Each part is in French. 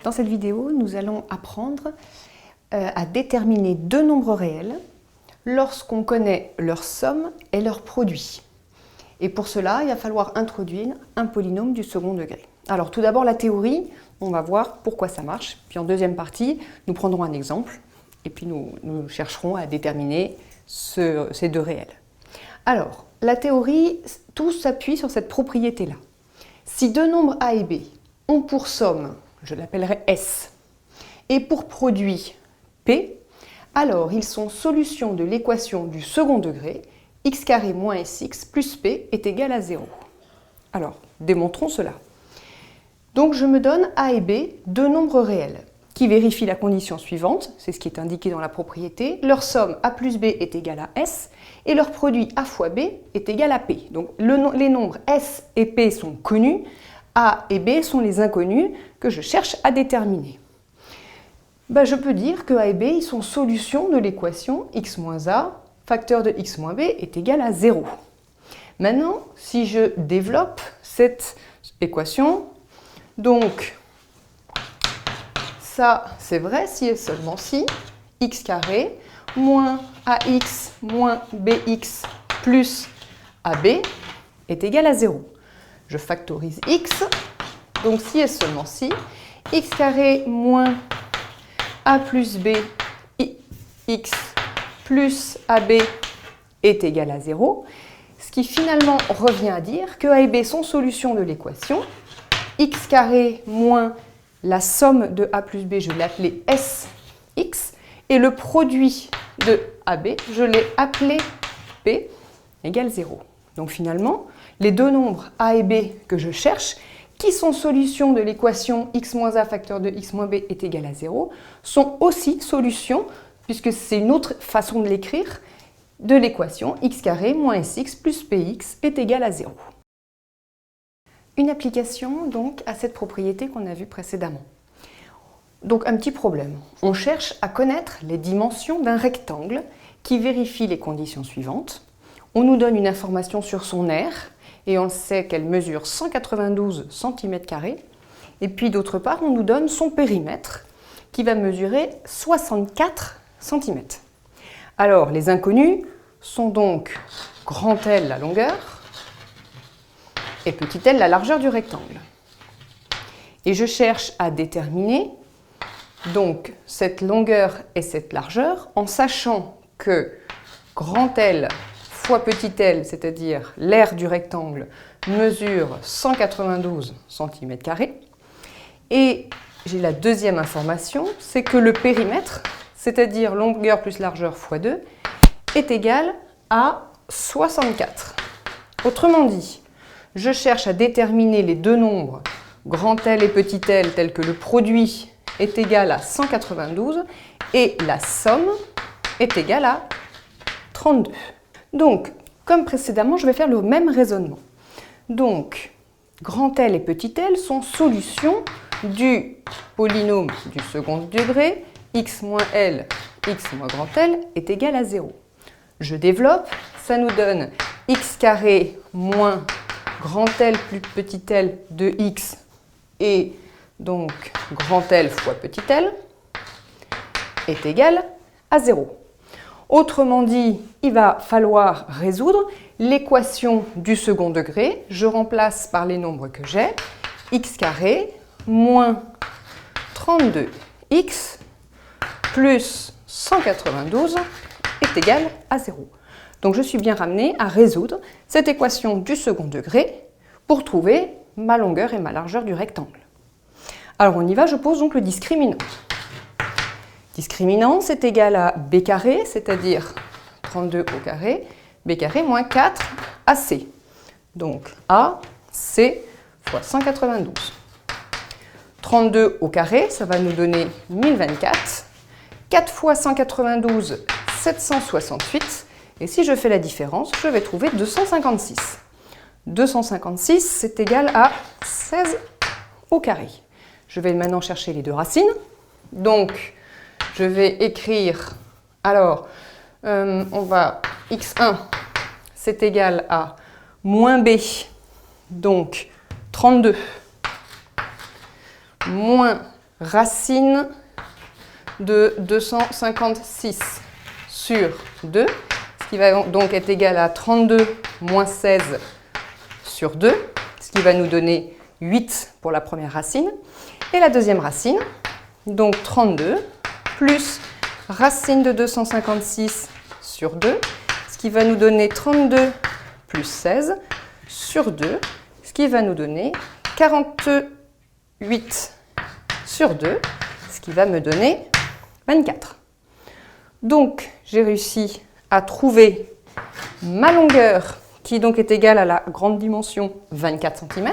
Dans cette vidéo, nous allons apprendre à déterminer deux nombres réels lorsqu'on connaît leur somme et leur produit. Et pour cela, il va falloir introduire un polynôme du second degré. Alors tout d'abord la théorie, on va voir pourquoi ça marche. Puis en deuxième partie, nous prendrons un exemple et puis nous chercherons à déterminer ces deux réels. Alors, la théorie, tout s'appuie sur cette propriété-là. Si deux nombres A et B ont pour somme, je l'appellerai S, et pour produit P, alors ils sont solutions de l'équation du second degré, x carré moins sx plus p est égal à 0. Alors, démontrons cela. Donc je me donne A et B, deux nombres réels, qui vérifient la condition suivante, c'est ce qui est indiqué dans la propriété, leur somme A plus B est égale à S, et leur produit A fois B est égal à P. Donc les nombres S et P sont connus, A et B sont les inconnus que je cherche à déterminer. Je peux dire que A et B ils sont solutions de l'équation x moins A, facteur de x moins B est égal à 0. Maintenant, si je développe cette équation, donc ça c'est vrai si et seulement si x carré moins ax moins bx plus ab est égal à 0. Je factorise x, donc si et seulement si x carré moins a plus b x plus ab est égal à 0, ce qui finalement revient à dire que a et b sont solutions de l'équation x carré moins la somme de a plus b, je l'ai appelé sx, et le produit de ab, je l'ai appelé p égale 0. Donc finalement, les deux nombres a et b que je cherche, qui sont solutions de l'équation x moins a facteur de x moins b est égal à 0, sont aussi solutions, puisque c'est une autre façon de l'écrire, de l'équation x carré moins sx plus px est égal à 0. Une application donc à cette propriété qu'on a vue précédemment. Donc un petit problème. On cherche à connaître les dimensions d'un rectangle qui vérifie les conditions suivantes. On nous donne une information sur son aire et on sait qu'elle mesure 192 cm². Et puis d'autre part, on nous donne son périmètre qui va mesurer 64 cm. Alors les inconnus sont donc grand L la longueur et petit l la largeur du rectangle. Et je cherche à déterminer donc cette longueur et cette largeur en sachant que grand L fois petit l, c'est-à-dire l'aire du rectangle, mesure 192 cm². Et j'ai la deuxième information, c'est que le périmètre, c'est-à-dire longueur plus largeur fois 2, est égal à 64. Autrement dit, je cherche à déterminer les deux nombres grand L et petit l tels que le produit est égal à 192 et la somme est égale à 32. Donc, comme précédemment, je vais faire le même raisonnement. Donc, grand L et petit l sont solutions du polynôme du second degré x moins l, x moins grand L est égal à 0. Je développe, ça nous donne x carré moins grand L plus petit l de x et donc grand L fois petit l est égal à 0. Autrement dit, il va falloir résoudre l'équation du second degré. Je remplace par les nombres que j'ai. X carré moins 32x plus 192 est égal à 0. Donc je suis bien ramenée à résoudre cette équation du second degré pour trouver ma longueur et ma largeur du rectangle. Alors on y va, je pose donc le discriminant. Discriminant, c'est égal à b carré, c'est-à-dire 32 au carré, b carré moins 4 ac. Donc a, c fois 192. 32 au carré, ça va nous donner 1024. 4 fois 192, 768. Et si je fais la différence, je vais trouver 256. 256, c'est égal à 16 au carré. Je vais maintenant chercher les deux racines. Donc, je vais écrire, alors, on va, x1, c'est égal à moins b, donc 32, moins racine de 256 sur 2, ce qui va donc être égal à 32 moins 16 sur 2, ce qui va nous donner 8 pour la première racine. Et la deuxième racine, donc 32 plus racine de 256 sur 2, ce qui va nous donner 32 plus 16 sur 2, ce qui va nous donner 48 sur 2, ce qui va me donner 24. Donc, j'ai réussi à trouver ma longueur, qui donc est égale à la grande dimension 24 cm,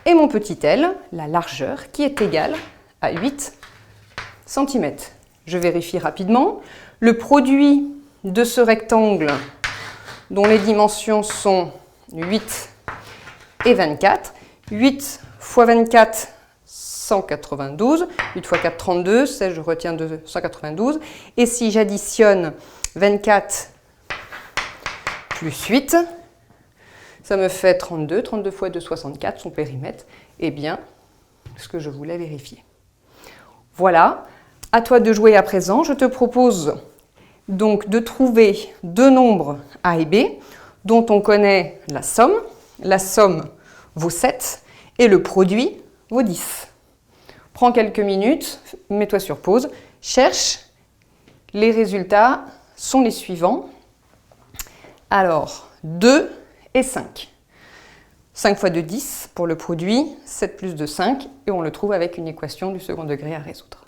et mon petit L, la largeur, qui est égale à 8 cm. Je vérifie rapidement. Le produit de ce rectangle, dont les dimensions sont 8 et 24, 8 fois 24, 192, 8 fois 4, 32, 16, je retiens 192. Et si j'additionne 24 plus 8, ça me fait 32. 32 fois 2, 64, son périmètre est bien ce que je voulais vérifier. Voilà, à toi de jouer à présent. Je te propose donc de trouver deux nombres A et B dont on connaît la somme. La somme vaut 7 et le produit vaut 10. Prends quelques minutes, mets-toi sur pause, cherche. Les résultats sont les suivants. Alors, 2 et 5. 5 fois 2, 10 pour le produit, 7 plus 2, 5, et on le trouve avec une équation du second degré à résoudre.